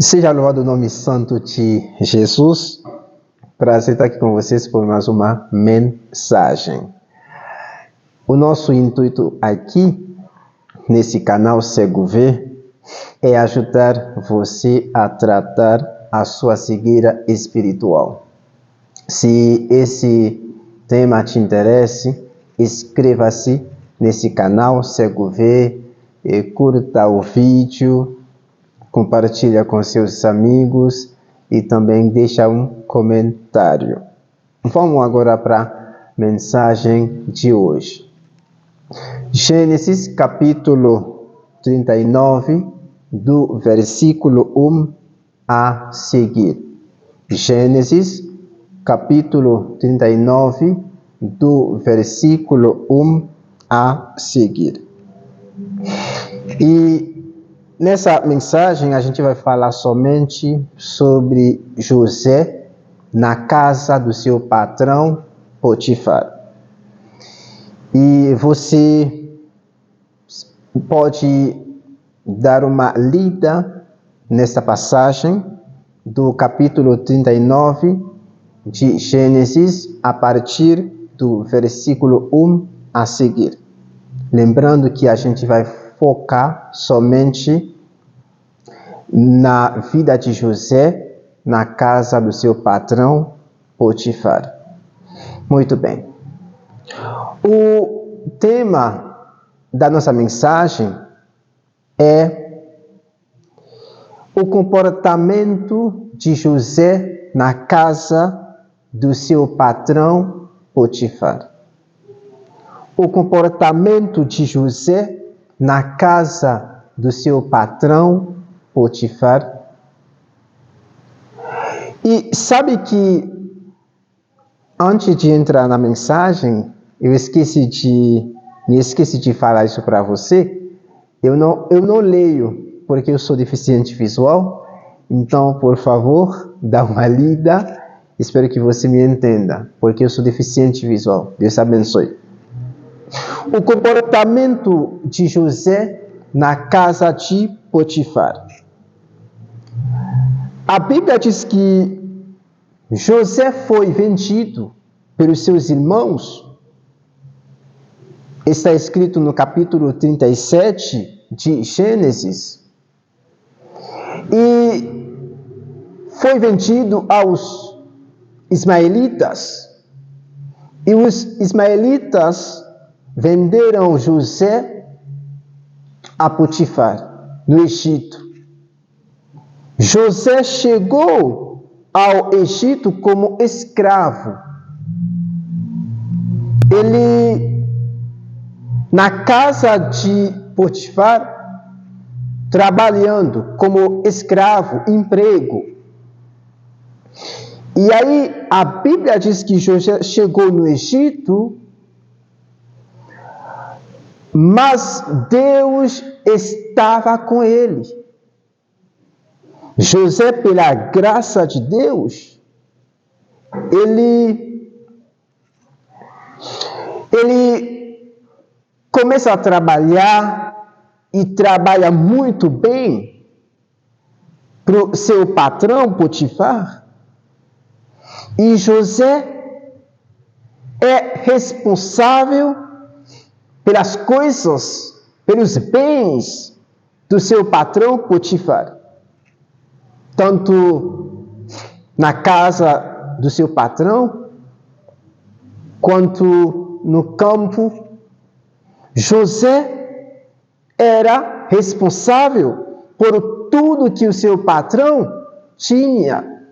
Seja louvado o nome santo de Jesus. Prazer estar aqui com vocês por mais uma mensagem. O nosso intuito aqui, nesse canal Cego Vê, é ajudar você a tratar a sua cegueira espiritual. Se esse tema te interessa, inscreva-se nesse canal Cego Vê, curta o vídeo, compartilha com seus amigos e também deixa um comentário. Vamos agora para a mensagem de hoje. Gênesis capítulo 39, do versículo 1 a seguir. Gênesis capítulo 39, do versículo 1 a seguir. E nessa mensagem, a gente vai falar somente sobre José na casa do seu patrão Potifar. E você pode dar uma lida nessa passagem do capítulo 39 de Gênesis, a partir do versículo 1 a seguir. Lembrando que a gente vai focar somente na vida de José, na casa do seu patrão Potifar. Muito bem. O tema da nossa mensagem é o comportamento de José na casa do seu patrão Potifar. O comportamento de José na casa do seu patrão Potifar. E sabe que antes de entrar na mensagem, me esqueci de falar isso para você. Eu não leio porque eu sou deficiente visual. Então, por favor, dá uma lida. Espero que você me entenda, porque eu sou deficiente visual. Deus abençoe. O comportamento de José na casa de Potifar. A Bíblia diz que José foi vendido pelos seus irmãos. Está escrito no capítulo 37 de Gênesis. E foi vendido aos ismaelitas. E os ismaelitas venderam José a Potifar, no Egito. José chegou ao Egito como escravo. Ele, na casa de Potifar, trabalhando como escravo, emprego. E aí a Bíblia diz que José chegou no Egito, mas Deus estava com ele. José, pela graça de Deus, ele começa a trabalhar e trabalha muito bem para o seu patrão Potifar. E José é responsável pelas coisas, pelos bens do seu patrão Potifar. Tanto na casa do seu patrão, quanto no campo. José era responsável por tudo que o seu patrão tinha.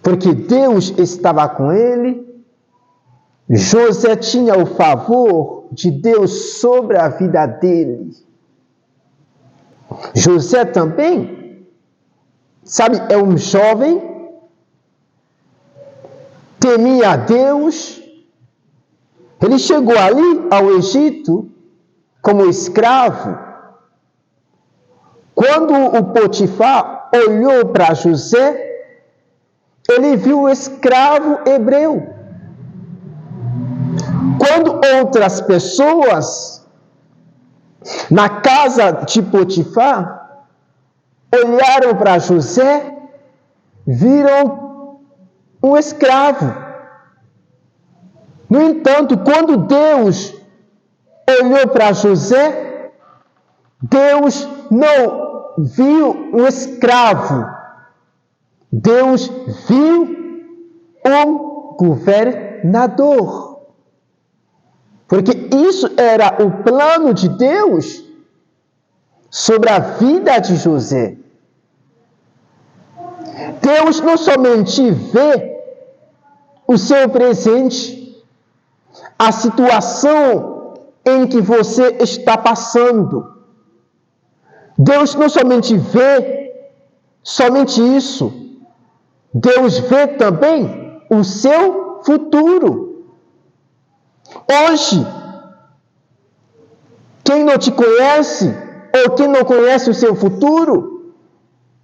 Porque Deus estava com ele. José tinha o favor de Deus sobre a vida dele. José também, sabe, é um jovem, temia a Deus. Ele chegou ali ao Egito como escravo. Quando o Potifar olhou para José, ele viu o escravo hebreu. Quando outras pessoas na casa de Potifar olharam para José, viram um escravo. No entanto, quando Deus olhou para José, Deus não viu um escravo. Deus viu um governador. Porque isso era o plano de Deus sobre a vida de José. Deus não somente vê o seu presente, a situação em que você está passando. Deus não somente vê somente isso. Deus vê também o seu futuro. Hoje, quem não te conhece ou quem não conhece o seu futuro,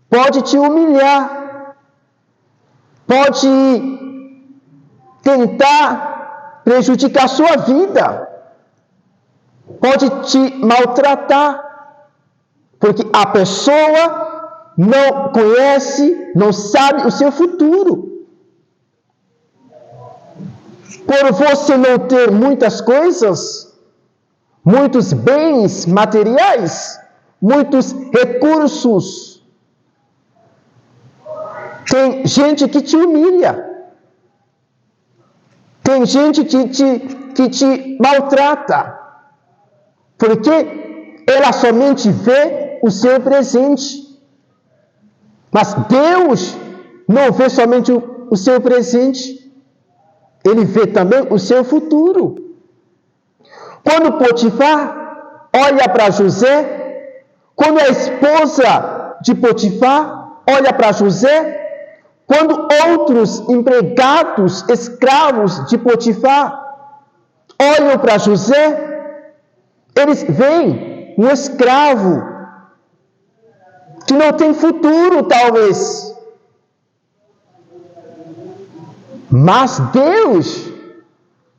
pode te humilhar, pode tentar prejudicar a sua vida, pode te maltratar, porque a pessoa não conhece, não sabe o seu futuro. Por você não ter muitas coisas, muitos bens materiais, muitos recursos, tem gente que te humilha, tem gente que te maltrata, porque ela somente vê o seu presente. Mas Deus não vê somente o seu presente, Ele vê também o seu futuro. Quando Potifar olha para José, quando a esposa de Potifar olha para José, quando outros empregados, escravos de Potifar olham para José, eles veem um escravo que não tem futuro, talvez. Mas Deus,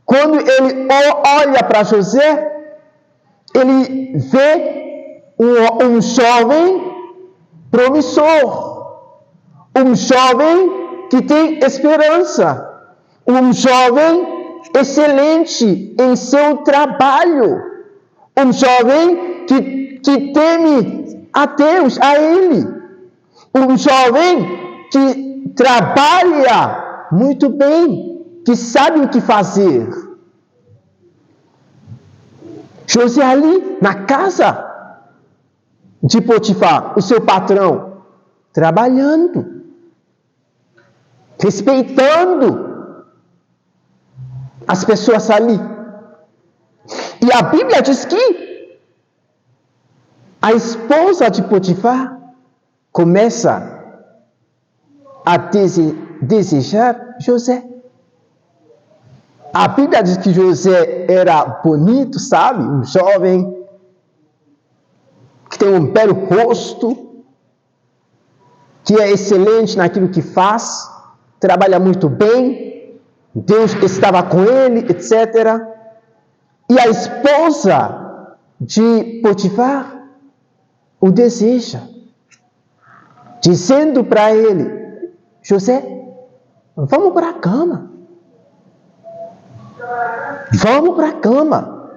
quando Ele olha para José, Ele vê um jovem promissor, um jovem que tem esperança, um jovem excelente em seu trabalho, um jovem que teme a Deus, a Ele, um jovem que trabalha muito bem, que sabe o que fazer. José ali na casa de Potifar, o seu patrão, trabalhando, respeitando as pessoas ali. E a Bíblia diz que a esposa de Potifar começa a desejar José. A Bíblia diz que José era bonito, sabe? Um jovem que tem um belo rosto, que é excelente naquilo que faz, trabalha muito bem, Deus estava com ele, etc. E a esposa de Potifar o deseja, dizendo para ele: José, vamos para a cama. Vamos para a cama.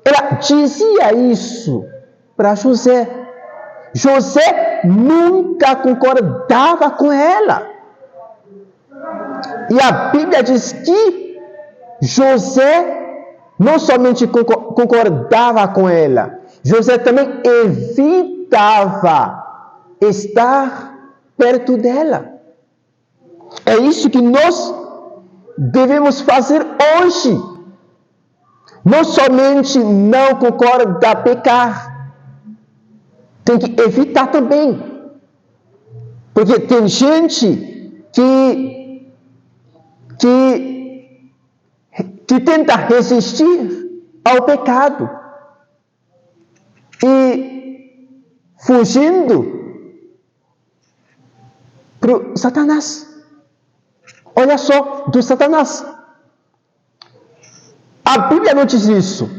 Ela dizia isso para José. José nunca concordava com ela. E a Bíblia diz que José não somente concordava com ela, José também evitava estar perto dela. É isso que nós devemos fazer hoje. Não somente não concordar, pecar, tem que evitar também. Porque tem gente que tenta resistir ao pecado e fugindo para o Satanás. Olha só, do Satanás. A Bíblia não diz isso.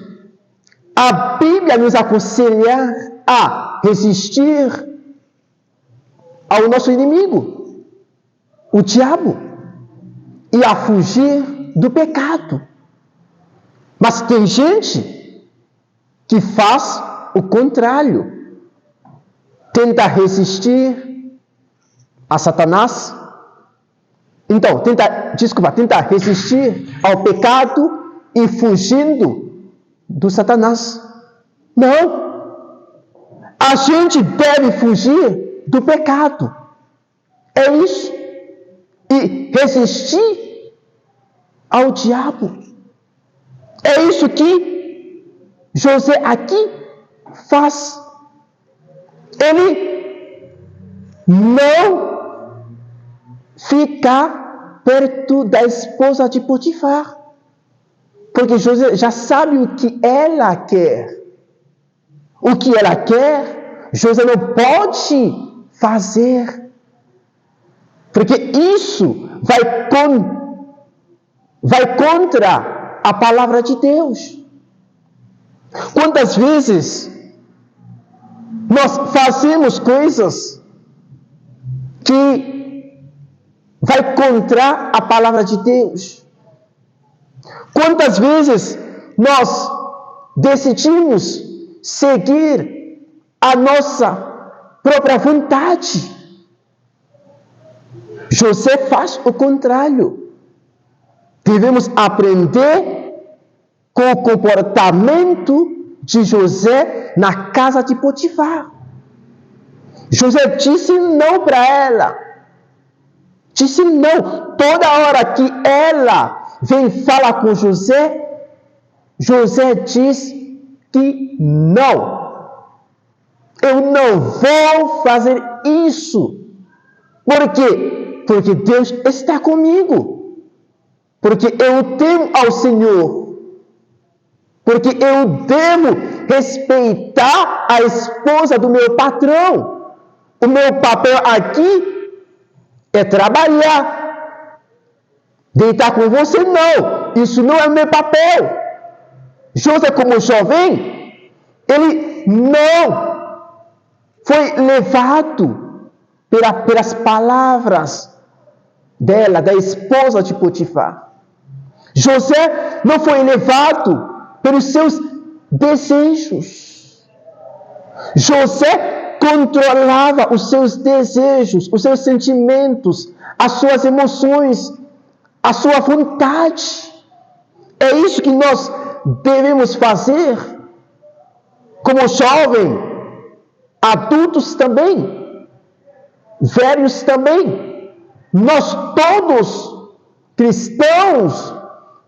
A Bíblia nos aconselha a resistir ao nosso inimigo, o diabo, e a fugir do pecado. Mas tem gente que faz o contrário. Tenta resistir a Satanás. Então, tenta resistir ao pecado e fugindo do Satanás. Não. A gente deve fugir do pecado. É isso. E resistir ao diabo. É isso que José aqui faz. Ele não fica perto da esposa de Potifar, porque José já sabe o que ela quer. O que ela quer, José não pode fazer, porque isso vai contra a palavra de Deus. Quantas vezes nós fazemos coisas que vai contra a palavra de Deus? Quantas vezes nós decidimos seguir a nossa própria vontade? José faz o contrário. Devemos aprender com o comportamento de José na casa de Potifar. José disse não para ela. Disse não. Toda hora que ela vem falar com José, José diz que não. Eu não vou fazer isso. Por quê? Porque Deus está comigo. Porque eu temo ao Senhor. Porque eu devo respeitar a esposa do meu patrão. O meu papel aqui é trabalhar. Deitar com você, não. Isso não é o meu papel. José, como jovem, ele não foi levado pelas palavras dela, da esposa de Potifar. José não foi levado pelos seus desejos. José controlava os seus desejos, os seus sentimentos, as suas emoções, a sua vontade. É isso que nós devemos fazer como jovem, adultos também, velhos também. Nós todos, cristãos,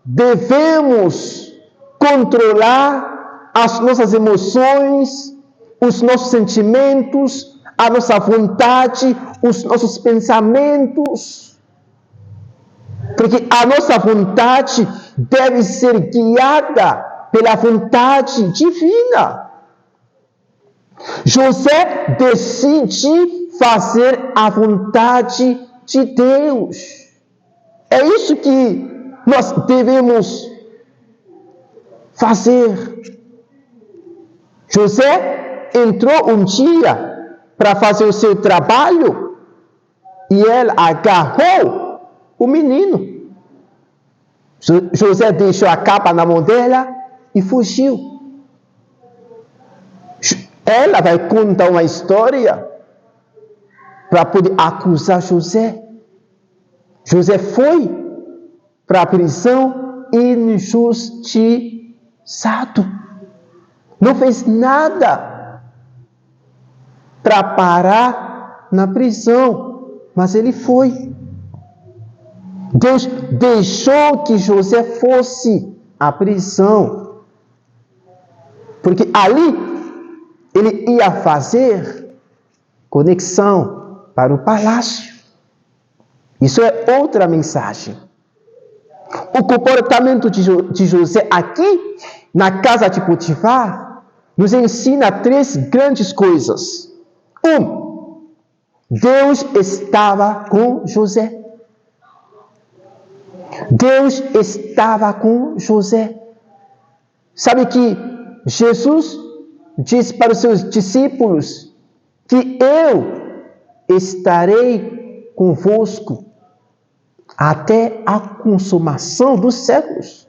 devemos controlar as nossas emoções, os nossos sentimentos, a nossa vontade, os nossos pensamentos. Porque a nossa vontade deve ser guiada pela vontade divina. José decide fazer a vontade de Deus. É isso que nós devemos fazer. José entrou um dia para fazer o seu trabalho e ele agarrou o menino. José deixou a capa na mão dela e fugiu. Ela vai contar uma história para poder acusar José. José foi para a prisão injustiçado. Não fez nada para parar na prisão, mas ele foi. Deus deixou que José fosse à prisão, porque ali ele ia fazer conexão para o palácio. Isso é outra mensagem. O comportamento de José aqui, na casa de Potifar, nos ensina 3 grandes coisas. Deus estava com José. Deus estava com José. Sabe que Jesus disse para os seus discípulos que eu estarei convosco até a consumação dos séculos.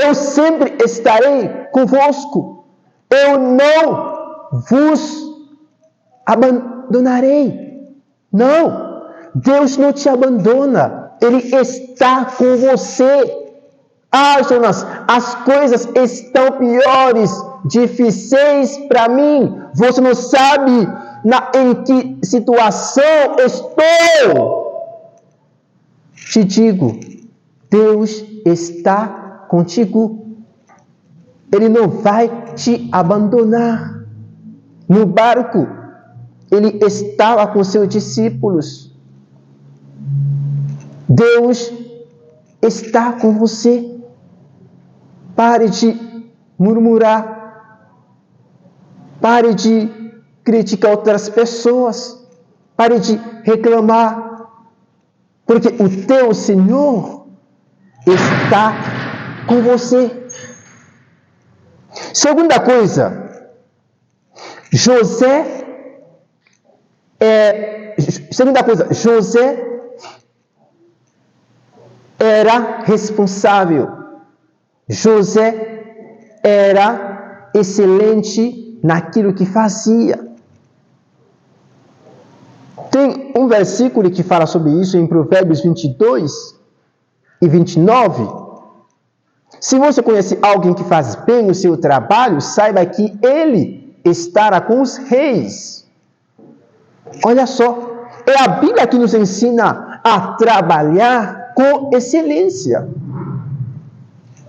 Eu sempre estarei convosco. Eu não vos abandonarei. Não, Deus não te abandona. Ele está com você. Ah, Jonas, as coisas estão piores, difíceis para mim. Você não sabe em que situação estou. Te digo, Deus está contigo. Ele não vai te abandonar. No barco, ele estava com seus discípulos. Deus está com você. Pare de murmurar. Pare de criticar outras pessoas. Pare de reclamar. Porque o teu Senhor está com você. Segunda coisa, José era responsável. José era excelente naquilo que fazia. Tem um versículo que fala sobre isso em Provérbios 22 e 29. Se você conhece alguém que faz bem o seu trabalho, saiba que ele estará com os reis. Olha só, é a Bíblia que nos ensina a trabalhar com excelência.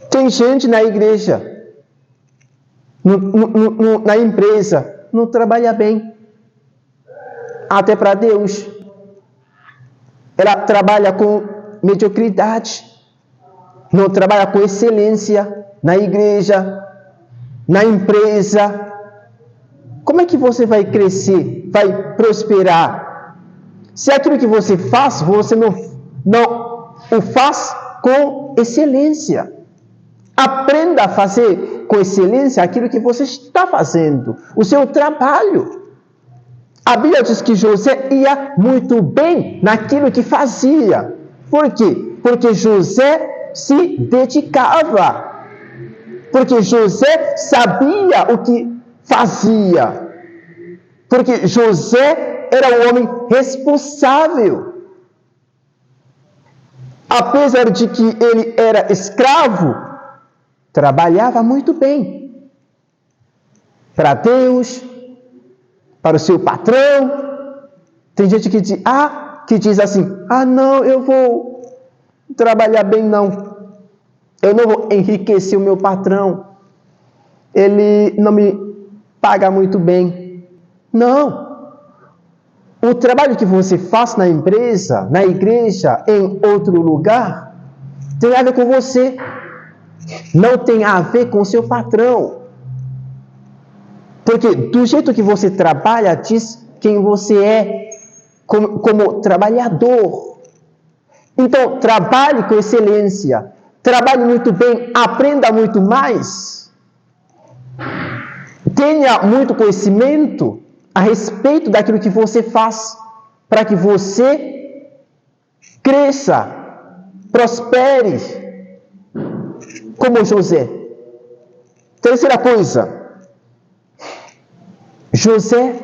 Tem gente na igreja, na empresa, não trabalha bem. Até para Deus. Ela trabalha com mediocridade. Não trabalha com excelência na igreja, na empresa. Como é que você vai crescer, vai prosperar? Se aquilo que você faz, você não o faz com excelência. Aprenda a fazer com excelência aquilo que você está fazendo, o seu trabalho. A Bíblia diz que José ia muito bem naquilo que fazia. Por quê? Porque José se dedicava. Porque José sabia o que fazia. Porque José era um homem responsável. Apesar de que ele era escravo, trabalhava muito bem. Para Deus, para o seu patrão. Tem gente que diz assim, não, eu vou trabalhar bem não. Eu não vou enriquecer o meu patrão. Ele não me paga muito bem. Não. O trabalho que você faz na empresa, na igreja, em outro lugar, tem a ver com você. Não tem a ver com o seu patrão. Porque do jeito que você trabalha, diz quem você é como trabalhador. Então, trabalhe com excelência. Trabalhe muito bem. Aprenda muito mais. Tenha muito conhecimento a respeito daquilo que você faz. Para que você cresça, prospere. Como José. Terceira coisa. José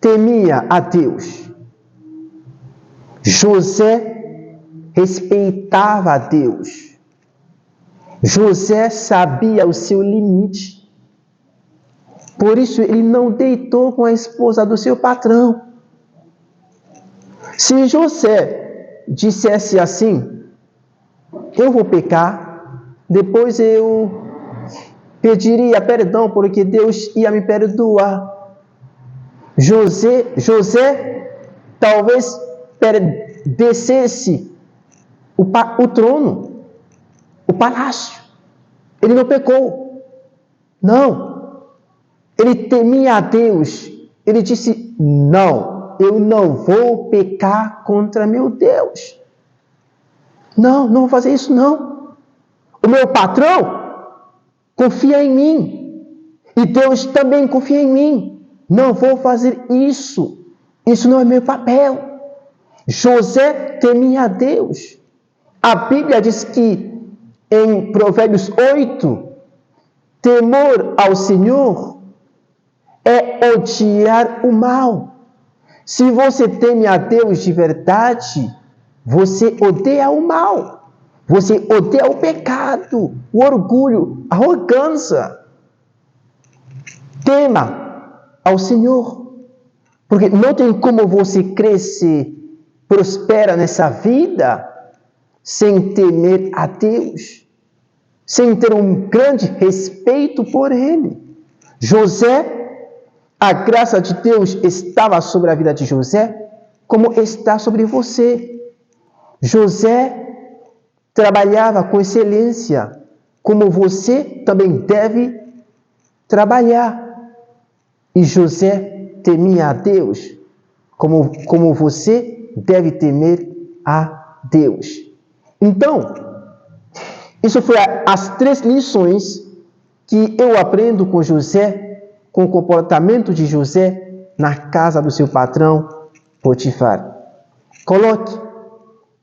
temia a Deus. José respeitava a Deus. José sabia o seu limite. Por isso ele não deitou com a esposa do seu patrão. Se José dissesse assim, eu vou pecar, depois eu pediria perdão porque Deus ia me perdoar. José talvez descesse o trono, o palácio. Ele não pecou. Não. Ele temia a Deus. Ele disse, não, eu não vou pecar contra meu Deus. Não vou fazer isso não. O meu patrão confia em mim. E Deus também confia em mim. Não vou fazer isso. Isso não é meu papel. José temia a Deus. A Bíblia diz que em Provérbios 8, temor ao Senhor é odiar o mal. Se você teme a Deus de verdade, você odeia o mal. Você odeia o pecado, o orgulho, a arrogância. Tema ao Senhor. Porque não tem como você crescer, prospera nessa vida, sem temer a Deus, sem ter um grande respeito por Ele. José, a graça de Deus estava sobre a vida de José, como está sobre você. José trabalhava com excelência, como você também deve trabalhar. E José temia a Deus, como você deve temer a Deus. Então, isso foi as 3 lições que eu aprendo com José, com o comportamento de José na casa do seu patrão Potifar. Coloque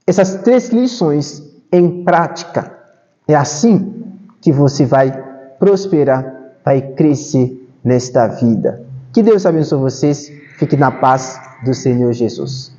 essas 3 lições em prática. É assim que você vai prosperar, vai crescer nesta vida. Que Deus abençoe vocês. Fique na paz do Senhor Jesus.